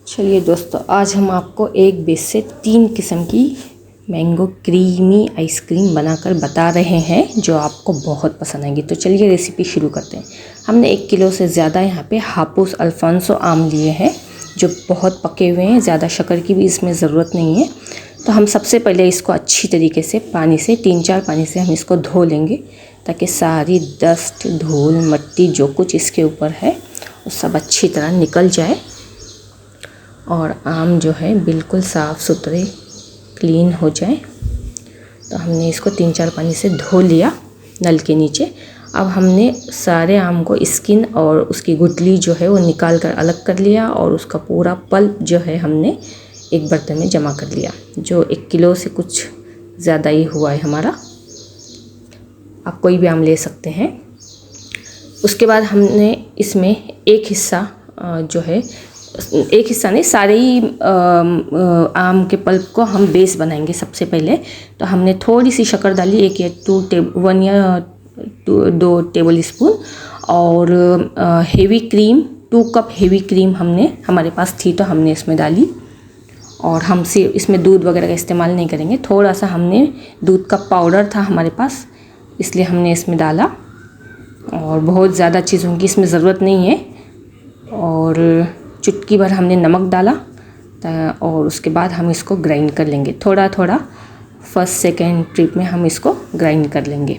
चलिए दोस्तों, आज हम आपको एक बेस से 3 किस्म की मैंगो क्रीमी आइसक्रीम बनाकर बता रहे हैं जो आपको बहुत पसंद आएंगी। तो चलिए रेसिपी शुरू करते हैं। हमने 1 किलो से ज़्यादा यहाँ पे हापुस अल्फांसो आम लिए हैं जो बहुत पके हुए हैं। ज़्यादा शक्कर की भी इसमें ज़रूरत नहीं है। तो हम सबसे पहले इसको अच्छी तरीके से पानी से 3-4 पानी से हम इसको धो लेंगे ताकि सारी डस्ट, धूल, मिट्टी जो कुछ इसके ऊपर है वो सब अच्छी तरह निकल जाए और आम जो है बिल्कुल साफ़ सुथरे क्लीन हो जाए। तो हमने इसको 3-4 पानी से धो लिया नल के नीचे। अब हमने सारे आम को स्किन और उसकी गुठली जो है वो निकाल कर अलग कर लिया और उसका पूरा पल्प जो है हमने एक बर्तन में जमा कर लिया, जो 1 किलो से कुछ ज़्यादा ही हुआ है हमारा। आप कोई भी आम ले सकते हैं। उसके बाद हमने इसमें एक हिस्सा जो है, एक हिस्सा नहीं, सारे ही आम के पल्प को हम बेस बनाएंगे सबसे पहले। तो हमने थोड़ी सी शक्कर डाली, 1 या 2 टेबल स्पून, और heavy cream 2 cup heavy cream हमने, हमारे पास थी तो हमने इसमें डाली। और हम सिर्फ इसमें दूध वगैरह का इस्तेमाल नहीं करेंगे। थोड़ा सा हमने दूध का पाउडर था हमारे पास, इसलिए हमने इसमें डाला। और बहुत ज़्यादा चीज़ों की इसमें ज़रूरत नहीं है। और चुटकी भर हमने नमक डाला और उसके बाद हम इसको ग्राइंड कर लेंगे। थोड़ा थोड़ा फर्स्ट सेकेंड ट्रिप में हम इसको ग्राइंड कर लेंगे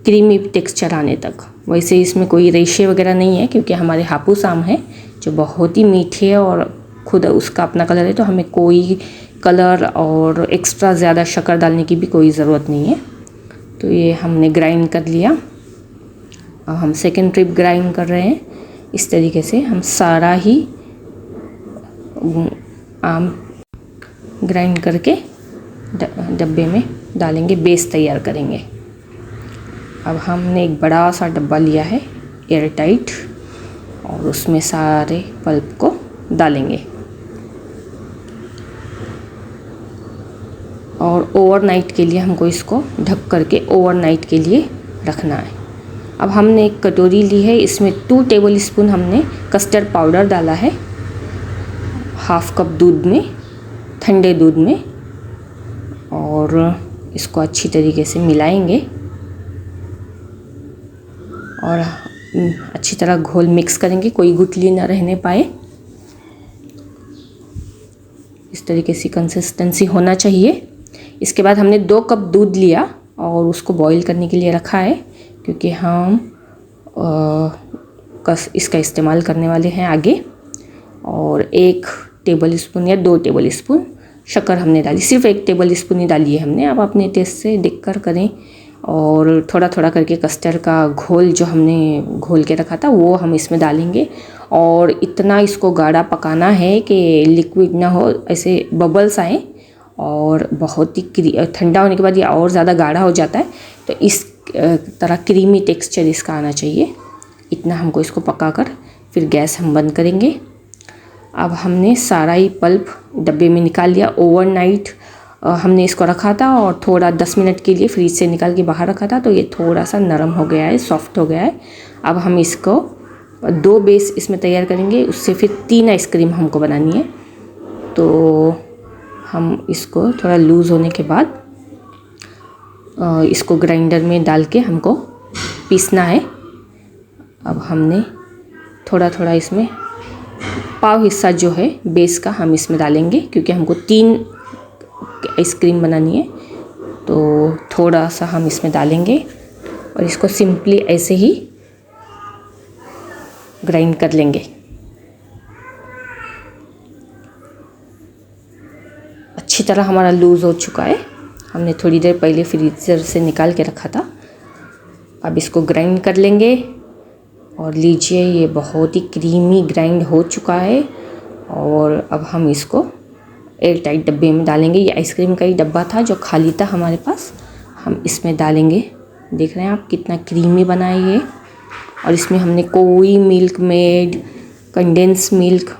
क्रीमी टेक्सचर आने तक। वैसे इसमें कोई रेशे वगैरह नहीं है क्योंकि हमारे हापुस आम है जो बहुत ही मीठे है और खुद उसका अपना कलर है। तो हमें कोई कलर और एक्स्ट्रा ज़्यादा शक्कर डालने की भी कोई ज़रूरत नहीं है। तो ये हमने ग्राइंड कर लिया। अब हम सेकेंड ट्रिप ग्राइंड कर रहे हैं। इस तरीके से हम सारा ही आम ग्राइंड करके डब्बे में डालेंगे, बेस तैयार करेंगे। अब हमने एक बड़ा सा डब्बा लिया है एयर टाइट और उसमें सारे पल्प को डालेंगे और ओवरनाइट के लिए हमको इसको ढक करके ओवरनाइट के लिए रखना है। अब हमने एक कटोरी ली है, इसमें 2 टेबल स्पून हमने कस्टर्ड पाउडर डाला है, 1/2 कप दूध में, ठंडे दूध में, और इसको अच्छी तरीके से मिलाएंगे और अच्छी तरह घोल मिक्स करेंगे, कोई गुठली ना रहने पाए। इस तरीके से कंसिस्टेंसी होना चाहिए। इसके बाद हमने 2 कप दूध लिया और उसको बॉईल करने के लिए रखा है क्योंकि हम इसका इस्तेमाल करने वाले हैं आगे। और 1 टेबल स्पून या 2 टेबल स्पून शक्कर हमने डाली, सिर्फ 1 टेबल स्पून ही डाली है हमने। अब अपने टेस्ट से देखकर करें। और थोड़ा थोड़ा करके कस्टर्ड का घोल जो हमने घोल के रखा था वो हम इसमें डालेंगे और इतना इसको गाढ़ा पकाना है कि लिक्विड ना हो, ऐसे बबल्स आए। और बहुत ही ठंडा होने के बाद ये और ज़्यादा गाढ़ा हो जाता है। तो इस तरह क्रीमी टेक्सचर इसका आना चाहिए। इतना हमको इसको पकाकर फिर गैस हम बंद करेंगे। अब हमने सारा ही पल्प डब्बे में निकाल लिया। ओवरनाइट हमने इसको रखा था और थोड़ा 10 मिनट के लिए फ्रिज से निकाल के बाहर रखा था, तो ये थोड़ा सा नरम हो गया है, सॉफ्ट हो गया है। अब हम इसको 2 बेस इसमें तैयार करेंगे, उससे फिर 3 आइसक्रीम हमको बनानी है। तो हम इसको थोड़ा लूज़ होने के बाद इसको ग्राइंडर में डाल के हमको पीसना है। अब हमने थोड़ा थोड़ा इसमें पाव हिस्सा जो है बेस का हम इसमें डालेंगे क्योंकि हमको 3 आइसक्रीम बनानी है। तो थोड़ा सा हम इसमें डालेंगे और इसको सिंपली ऐसे ही ग्राइंड कर लेंगे। अच्छी तरह हमारा लूज़ हो चुका है, हमने थोड़ी देर पहले फ्रीजर से निकाल के रखा था। अब इसको ग्राइंड कर लेंगे और लीजिए ये बहुत ही क्रीमी ग्राइंड हो चुका है। और अब हम इसको एयर टाइट डब्बे में डालेंगे। ये आइसक्रीम का ही डब्बा था जो खाली था हमारे पास, हम इसमें डालेंगे। देख रहे हैं आप कितना क्रीमी बना है ये। और इसमें हमने कोई मिल्क मेड, कंडेंस मिल्क,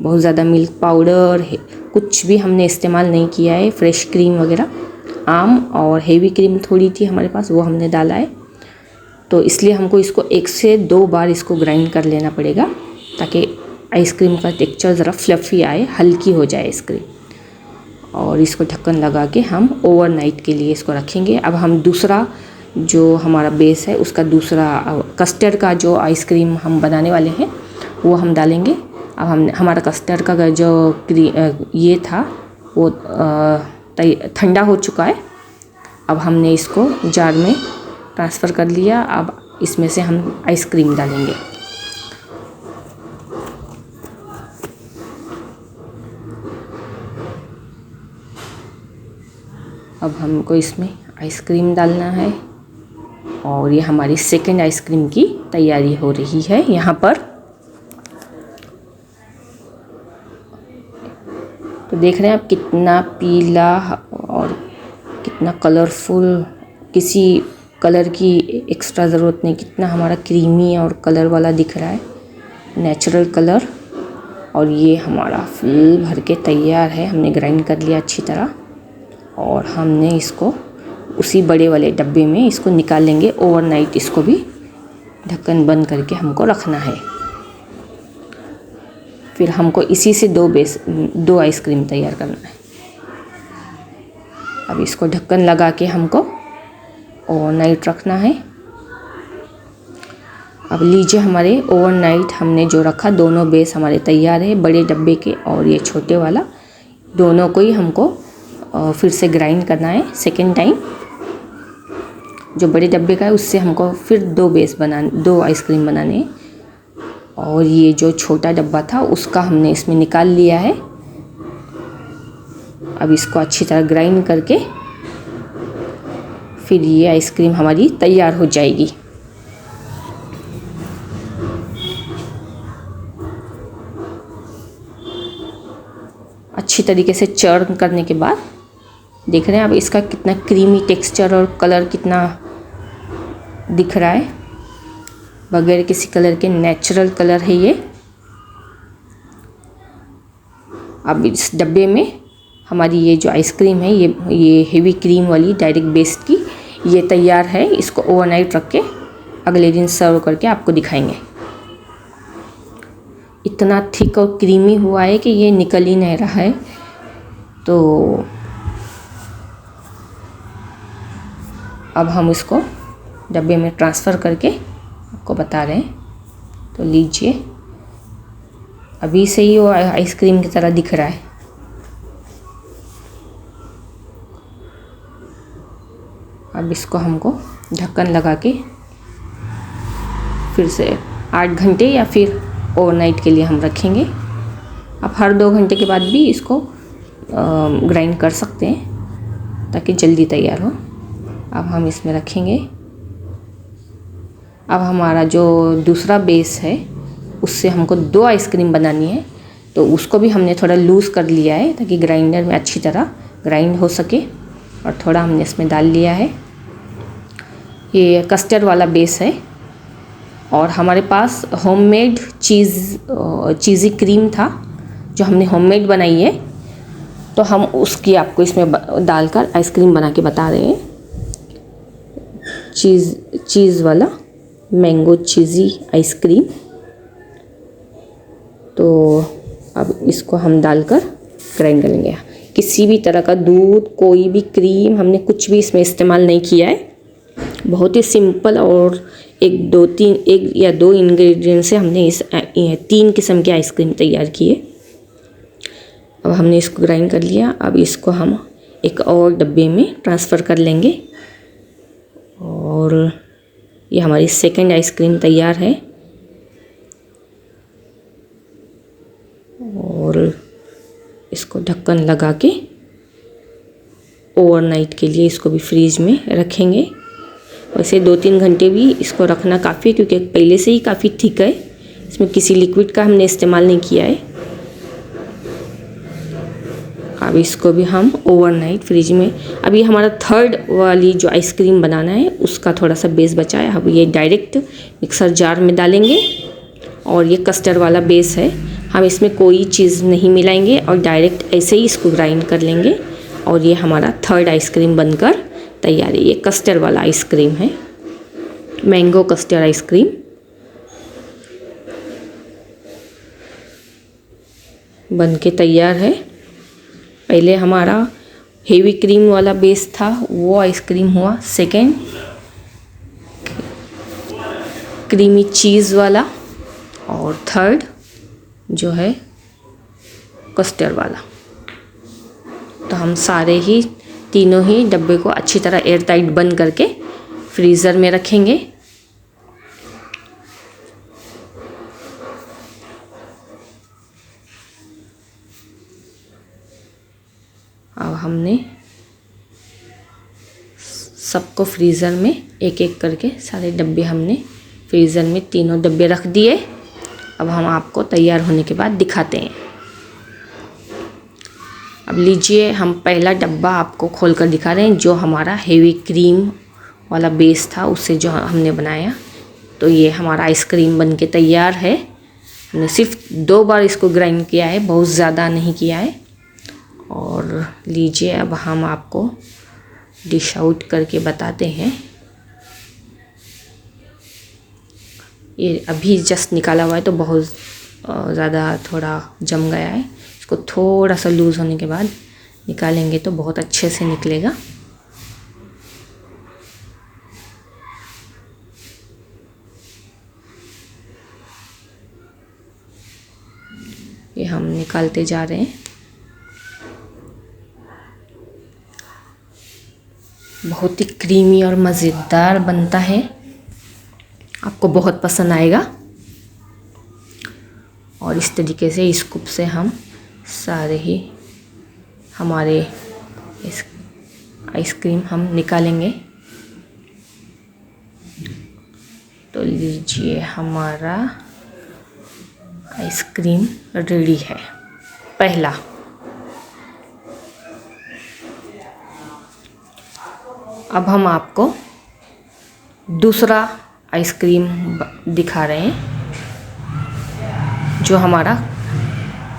बहुत ज़्यादा मिल्क पाउडर कुछ भी हमने इस्तेमाल नहीं किया है। फ्रेश क्रीम वगैरह, आम और हेवी क्रीम थोड़ी थी हमारे पास, वो हमने डाला है। तो इसलिए हमको इसको 1 से 2 बार इसको ग्राइंड कर लेना पड़ेगा ताकि आइसक्रीम का टेक्सचर ज़रा फ्लफ़ी आए, हल्की हो जाए आइसक्रीम। और इसको ढक्कन लगा के हम ओवरनाइट के लिए इसको रखेंगे। अब हम दूसरा जो हमारा बेस है उसका दूसरा कस्टर्ड का जो आइसक्रीम हम बनाने वाले हैं वो हम डालेंगे। अब हम हमारा कस्टर्ड का जो ये था वो ठंडा हो चुका है। अब हमने इसको जार में ट्रांसफ़र कर लिया। अब इसमें से हम आइसक्रीम डालेंगे। अब हमको इसमें आइसक्रीम डालना है और ये हमारी सेकेंड आइसक्रीम की तैयारी हो रही है यहाँ पर। तो देख रहे हैं आप कितना पीला और कितना कलरफुल, किसी कलर की एक्स्ट्रा ज़रूरत नहीं, कितना हमारा क्रीमी और कलर वाला दिख रहा है, नेचुरल कलर। और ये हमारा फुल भर के तैयार है। हमने ग्राइंड कर लिया अच्छी तरह और हमने इसको उसी बड़े वाले डब्बे में इसको निकाल लेंगे। ओवरनाइट इसको भी ढक्कन बंद करके हमको रखना है। फिर हमको इसी से दो आइसक्रीम तैयार करना है। अब इसको ढक्कन लगा के हमको ओवरनाइट रखना है। अब लीजिए हमारे ओवरनाइट हमने जो रखा, दोनों बेस हमारे तैयार है, बड़े डब्बे के और ये छोटे वाला, दोनों को ही हमको फिर से ग्राइंड करना है सेकेंड टाइम। जो बड़े डब्बे का है उससे हमको फिर दो आइसक्रीम बनाने हैं। और ये जो छोटा डब्बा था उसका हमने इसमें निकाल लिया है। अब इसको अच्छी तरह ग्राइंड करके फिर ये आइसक्रीम हमारी तैयार हो जाएगी। अच्छी तरीके से चर्न करने के बाद देख रहे हैं अब इसका कितना क्रीमी टेक्सचर और कलर कितना दिख रहा है, बगैर किसी कलर के नेचुरल कलर है ये। अब इस डब्बे में हमारी ये जो आइसक्रीम है ये हेवी क्रीम वाली डायरेक्ट बेस्ड की ये तैयार है। इसको ओवरनाइट रख के अगले दिन सर्व करके आपको दिखाएंगे। इतना थिक और क्रीमी हुआ है कि ये निकल ही नहीं रहा है। तो अब हम इसको डब्बे में ट्रांसफ़र करके आपको बता रहे हैं। तो लीजिए, अभी से ही वो आइसक्रीम की तरह दिख रहा है। अब इसको हमको ढक्कन लगा के फिर से 8 घंटे या फिर ओवरनाइट के लिए हम रखेंगे। आप हर 2 घंटे के बाद भी इसको ग्राइंड कर सकते हैं ताकि जल्दी तैयार हो। अब हम इसमें रखेंगे। अब हमारा जो दूसरा बेस है उससे हमको 2 आइसक्रीम बनानी है, तो उसको भी हमने थोड़ा लूज़ कर लिया है ताकि ग्राइंडर में अच्छी तरह ग्राइंड हो सके। और थोड़ा हमने इसमें डाल लिया है। ये कस्टर्ड वाला बेस है और हमारे पास होममेड चीज़ी क्रीम था जो हमने होममेड बनाई है, तो हम उसकी आपको इसमें डालकर आइसक्रीम बना के बता रहे हैं। चीज़ वाला मैंगो चीज़ी आइसक्रीम। तो अब इसको हम डालकर ग्राइंड करेंगे। किसी भी तरह का दूध, कोई भी क्रीम, हमने कुछ भी इसमें इस्तेमाल नहीं किया है। बहुत ही सिंपल और एक या दो इंग्रेडिएंट से हमने इस 3 किस्म की आइसक्रीम तैयार की है। अब हमने इसको ग्राइंड कर लिया। अब इसको हम एक और डब्बे में ट्रांसफ़र कर लेंगे और ये हमारी सेकंड आइसक्रीम तैयार है। और इसको ढक्कन लगा के ओवरनाइट के लिए इसको भी फ्रीज में रखेंगे। वैसे 2-3 घंटे भी इसको रखना काफ़ी है, क्योंकि पहले से ही काफ़ी थिक है, इसमें किसी लिक्विड का हमने इस्तेमाल नहीं किया है। अब इसको भी हम ओवरनाइट फ्रिज में, अभी हमारा थर्ड वाली जो आइसक्रीम बनाना है उसका थोड़ा सा बेस बचा है। अब ये डायरेक्ट मिक्सर जार में डालेंगे और ये कस्टर्ड वाला बेस है, हम इसमें कोई चीज़ नहीं मिलाएंगे और डायरेक्ट ऐसे ही इसको ग्राइंड कर लेंगे और ये हमारा थर्ड आइसक्रीम बनकर तैयार है। ये कस्टर्ड वाला आइसक्रीम है, मैंगो कस्टर्ड आइसक्रीम। बन के तैयार है। पहले हमारा हेवी क्रीम वाला बेस था, वो आइसक्रीम हुआ। सेकेंड क्रीमी चीज़ वाला, और थर्ड जो है कस्टर्ड वाला। तो हम सारे ही तीनों ही डब्बे को अच्छी तरह एयर टाइट बंद करके फ्रीज़र में रखेंगे। अब हमने सबको फ्रीज़र में एक एक करके सारे डब्बे हमने फ्रीज़र में तीनों डब्बे रख दिए। अब हम आपको तैयार होने के बाद दिखाते हैं। अब लीजिए, हम पहला डब्बा आपको खोल कर दिखा रहे हैं, जो हमारा हेवी क्रीम वाला बेस था उससे जो हमने बनाया। तो ये हमारा आइसक्रीम बन के तैयार है। हमने सिर्फ 2 बार इसको ग्राइंड किया है, बहुत ज़्यादा नहीं किया है। और लीजिए, अब हम आपको डिश आउट करके बताते हैं। ये अभी जस्ट निकाला हुआ है, तो बहुत ज़्यादा थोड़ा जम गया है। इसको थोड़ा सा लूज़ होने के बाद निकालेंगे तो बहुत अच्छे से निकलेगा। ये हम निकालते जा रहे हैं। बहुत ही क्रीमी और मज़ेदार बनता है, आपको बहुत पसंद आएगा। और इस तरीके से स्कूप से हम सारे ही हमारे इस आइसक्रीम हम निकालेंगे। तो लीजिए, हमारा आइसक्रीम रेडी है पहला। अब हम आपको दूसरा आइसक्रीम दिखा रहे हैं, जो हमारा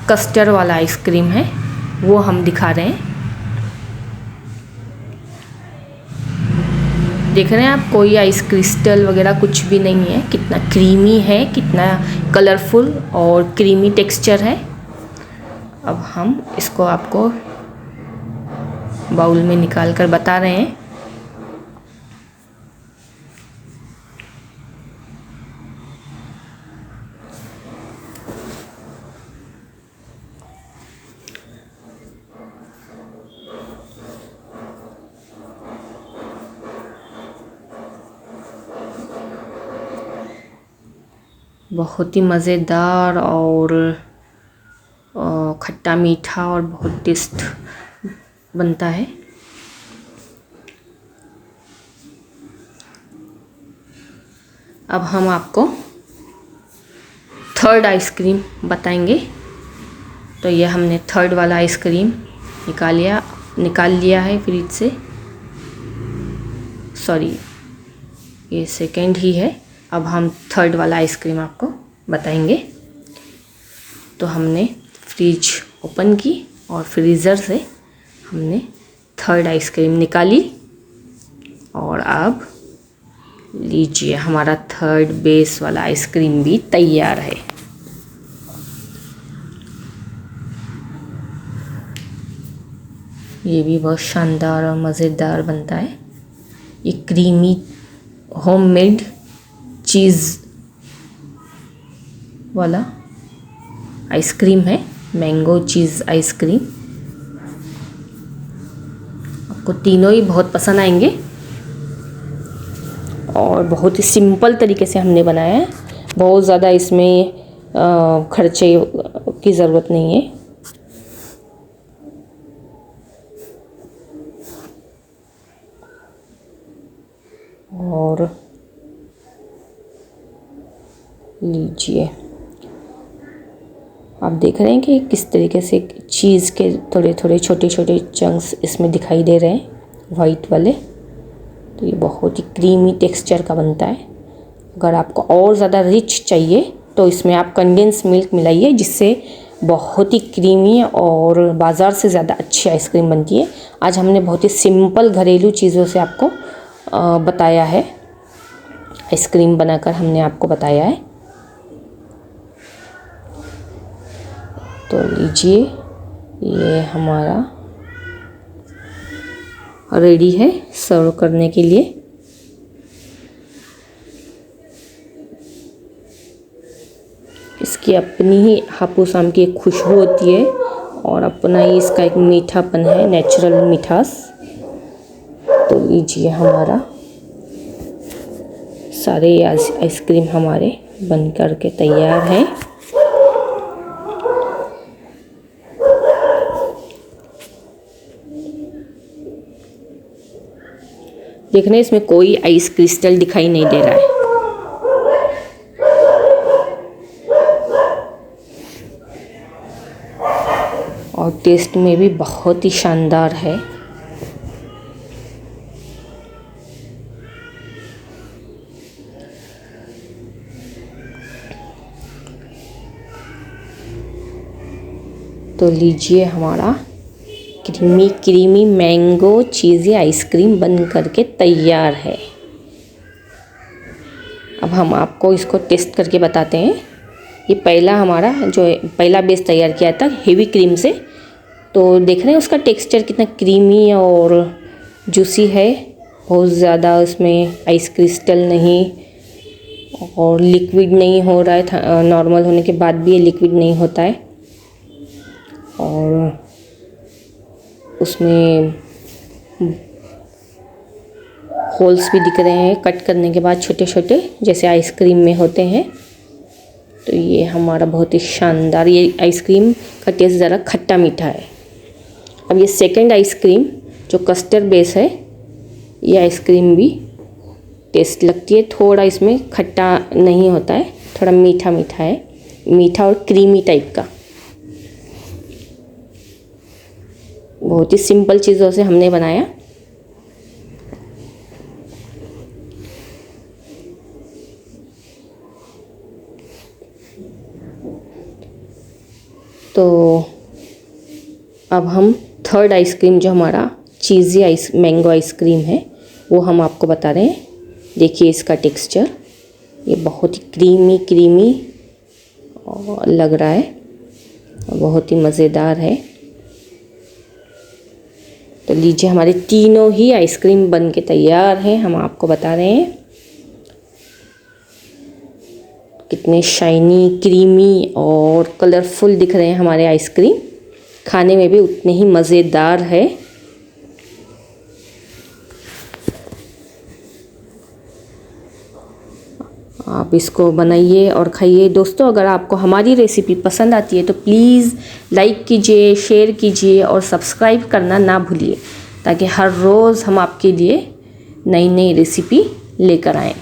कस्टर्ड वाला आइसक्रीम है, वो हम दिखा रहे हैं। देख रहे हैं आप, कोई आइस क्रिस्टल वगैरह कुछ भी नहीं है। कितना क्रीमी है, कितना कलरफुल और क्रीमी टेक्सचर है। अब हम इसको आपको बाउल में निकाल कर बता रहे हैं। बहुत ही मज़ेदार और खट्टा मीठा और बहुत टेस्ट बनता है। अब हम आपको थर्ड आइसक्रीम बताएंगे। तो ये हमने थर्ड वाला आइसक्रीम निकाल लिया है फ्रिज से। सॉरी, ये सेकेंड ही है। अब हम थर्ड वाला आइसक्रीम आपको बताएंगे। तो हमने फ्रिज ओपन की और फ्रीज़र से हमने थर्ड आइसक्रीम निकाली। और अब लीजिए, हमारा थर्ड बेस वाला आइसक्रीम भी तैयार है। ये भी बहुत शानदार और मज़ेदार बनता है। ये क्रीमी होममेड चीज़ वाला आइसक्रीम है, मैंगो चीज़ आइसक्रीम। आपको तीनों ही बहुत पसंद आएंगे और बहुत ही सिंपल तरीके से हमने बनाया है। बहुत ज़्यादा इसमें खर्चे की ज़रूरत नहीं है। और लीजिए, आप देख रहे हैं कि किस तरीके से चीज़ के थोड़े थोड़े छोटे छोटे चंक्स इसमें दिखाई दे रहे हैं, वाइट वाले। तो ये बहुत ही क्रीमी टेक्सचर का बनता है। अगर आपको और ज़्यादा रिच चाहिए तो इसमें आप कंडेंस मिल्क मिलाइए, जिससे बहुत ही क्रीमी और बाज़ार से ज़्यादा अच्छी आइसक्रीम बनती है। आज हमने बहुत ही सिंपल घरेलू चीज़ों से आपको बताया है, आइसक्रीम बनाकर हमने आपको बताया है। तो लीजिए, ये हमारा रेडी है सर्व करने के लिए। इसकी अपनी ही हापुस आम की एक खुशबू होती है और अपना ही इसका एक मीठापन है, नेचुरल मिठास। तो लीजिए, हमारा सारे आइसक्रीम हमारे बन कर के तैयार हैं। देखने इसमें कोई आइस क्रिस्टल दिखाई नहीं दे रहा है। और टेस्ट में भी बहुत ही शानदार है। तो लीजिए, हमारा क्रीमी मैंगो चीज़ी आइसक्रीम बन करके तैयार है। अब हम आपको इसको टेस्ट करके बताते हैं। ये पहला हमारा जो पहला बेस तैयार किया था हेवी क्रीम से, तो देख रहे हैं उसका टेक्सचर कितना क्रीमी और जूसी है। बहुत ज़्यादा उसमें आइस क्रिस्टल नहीं और लिक्विड नहीं हो रहा है। नॉर्मल होने के बाद भी ये लिक्विड नहीं होता है। और उसमें होल्स भी दिख रहे हैं कट करने के बाद, छोटे छोटे, जैसे आइसक्रीम में होते हैं। तो ये हमारा बहुत ही शानदार, ये आइसक्रीम का टेस्ट ज़रा खट्टा मीठा है। अब ये सेकंड आइसक्रीम जो कस्टर्ड बेस है, ये आइसक्रीम भी टेस्ट लगती है। थोड़ा इसमें खट्टा नहीं होता है, थोड़ा मीठा मीठा है, मीठा और क्रीमी टाइप का। बहुत ही सिंपल चीज़ों से हमने बनाया। तो अब हम थर्ड आइसक्रीम जो हमारा चीज़ी मैंगो आइसक्रीम है, वो हम आपको बता रहे हैं। देखिए इसका टेक्सचर, ये बहुत ही क्रीमी लग रहा है और बहुत ही मज़ेदार है। तो लीजिए, हमारे तीनों ही आइसक्रीम बन के तैयार हैं। हम आपको बता रहे हैं कितने शाइनी, क्रीमी और कलरफुल दिख रहे हैं हमारे आइसक्रीम। खाने में भी उतने ही मज़ेदार है। आप इसको बनाइए और खाइए। दोस्तों, अगर आपको हमारी रेसिपी पसंद आती है तो प्लीज़ लाइक कीजिए, शेयर कीजिए और सब्सक्राइब करना ना भूलिए, ताकि हर रोज़ हम आपके लिए नई नई रेसिपी लेकर आएँ।